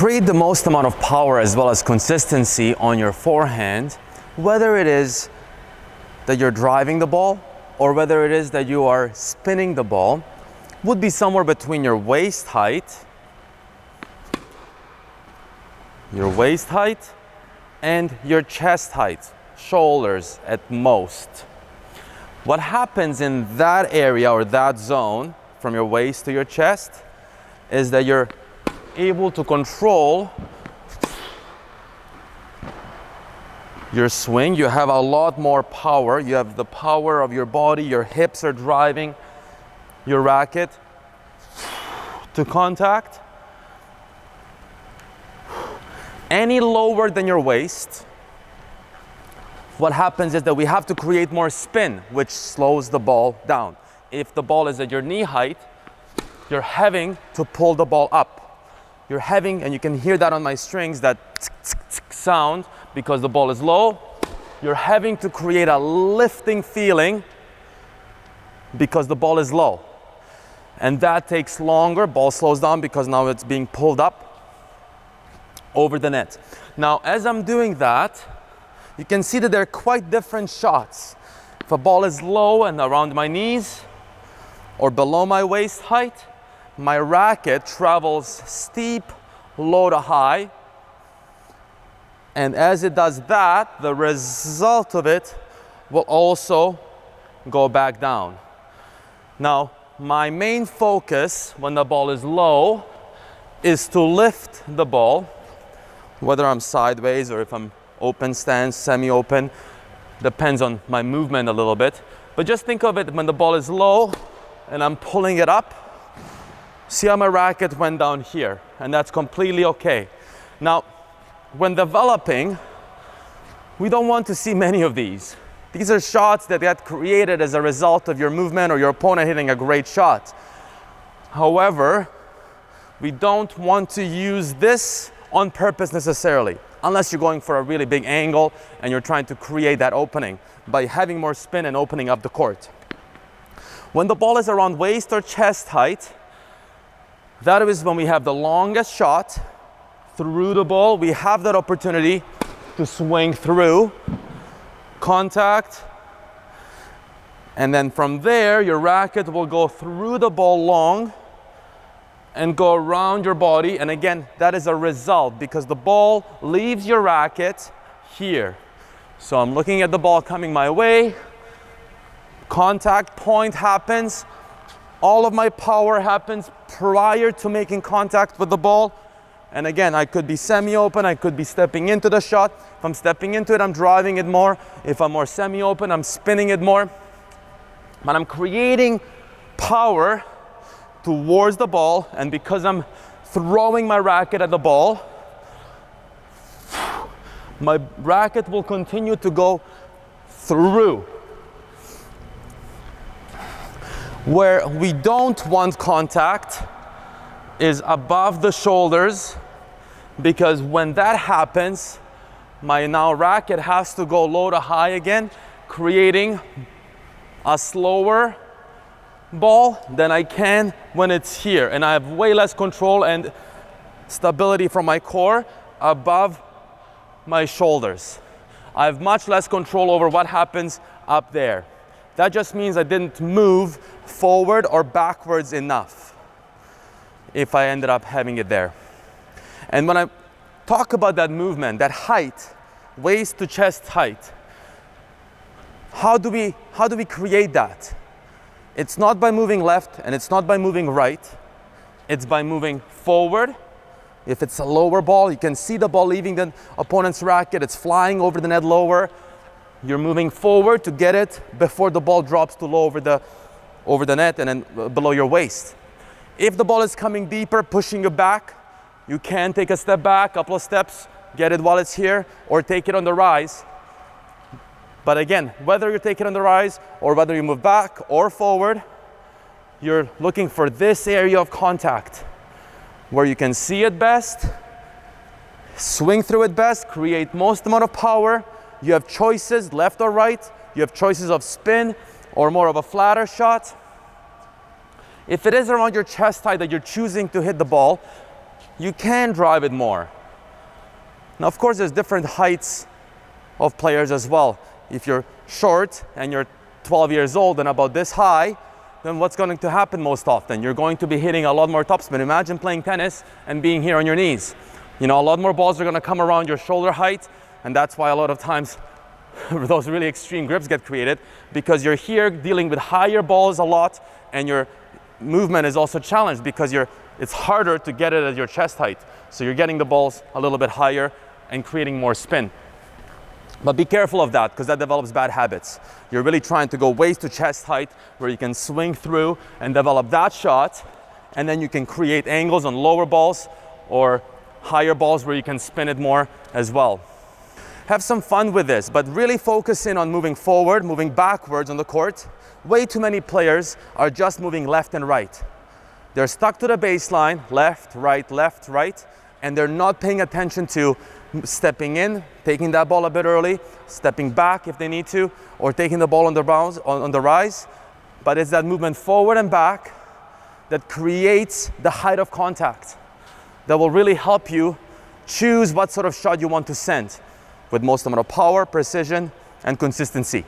create the most amount of power as well as consistency on your forehand, whether it is that you're driving the ball or whether it is that you are spinning the ball, would be somewhere between your waist height and your chest height, shoulders at most. What happens in that area or that zone from your waist to your chest is that you're able to control your swing. You have a lot more power. You have the power of your body. Your hips are driving your racket to contact. Any lower than your waist, what happens is that we have to create more spin, which slows the ball down. If the ball is at your knee height, you're having to pull the ball up. You're having, and you can hear that on my strings, that sound, because the ball is low. You're having to create a lifting feeling because the ball is low. And that takes longer. Ball slows down because now it's being pulled up over the net. Now, as I'm doing that, you can see that they're quite different shots. If a ball is low and around my knees or below my waist height, my racket travels steep, low to high. And as it does that, the result of it will also go back down. Now, my main focus when the ball is low is to lift the ball, whether I'm sideways or if I'm open stance, semi-open, depends on my movement a little bit. But just think of it when the ball is low and I'm pulling it up. See how my racket went down here, and that's completely okay. Now, when developing, we don't want to see many of these. These are shots that get created as a result of your movement or your opponent hitting a great shot. However, we don't want to use this on purpose necessarily, unless you're going for a really big angle and you're trying to create that opening by having more spin and opening up the court. When the ball is around waist or chest height, that is when we have the longest shot through the ball. We have that opportunity to swing through, contact, and then from there your racket will go through the ball long and go around your body. And again, that is a result because the ball leaves your racket here. So I'm looking at the ball coming my way, contact point happens, all of my power happens prior to making contact with the ball. And again, I could be semi-open, I could be stepping into the shot. If I'm stepping into it, I'm driving it more. If I'm more semi-open, I'm spinning it more. But I'm creating power towards the ball, and because I'm throwing my racket at the ball, my racket will continue to go through. Where we don't want contact is above the shoulders, because when that happens, my now racket has to go low to high again, creating a slower ball than I can when it's here. And I have way less control and stability from my core above my shoulders. I have much less control over what happens up there. That just means I didn't move forward or backwards enough if I ended up having it there. And when I talk about that movement, that height, waist to chest height, how do we create that? It's not by moving left and it's not by moving right. It's by moving forward. If it's a lower ball, you can see the ball leaving the opponent's racket. It's flying over the net lower. You're moving forward to get it before the ball drops too low over the net and then below your waist. If the ball is coming deeper, pushing you back, you can take a step back, couple of steps, get it while it's here, or take it on the rise. But again, whether you take it on the rise or whether you move back or forward, you're looking for this area of contact where you can see it best, swing through it best, create most amount of power. You have choices, left or right. You have choices of spin or more of a flatter shot. If it is around your chest height that you're choosing to hit the ball, you can drive it more. Now, of course, there's different heights of players as well. If you're short and you're 12 years old and about this high, then what's going to happen most often? You're going to be hitting a lot more topspin. Imagine playing tennis and being here on your knees. You know, a lot more balls are going to come around your shoulder height, and that's why a lot of times those really extreme grips get created, because you're here dealing with higher balls a lot, and your movement is also challenged because it's harder to get it at your chest height. So you're getting the balls a little bit higher and creating more spin. But be careful of that, because that develops bad habits. You're really trying to go waist to chest height where you can swing through and develop that shot, and then you can create angles on lower balls or higher balls where you can spin it more as well. Have some fun with this, but really focus in on moving forward, moving backwards on the court. Way too many players are just moving left and right. They're stuck to the baseline, left, right, and they're not paying attention to stepping in, taking that ball a bit early, stepping back if they need to, or taking the ball on the bounce, on the rise. But it's that movement forward and back that creates the height of contact that will really help you choose what sort of shot you want to send with most amount of power, precision, and consistency.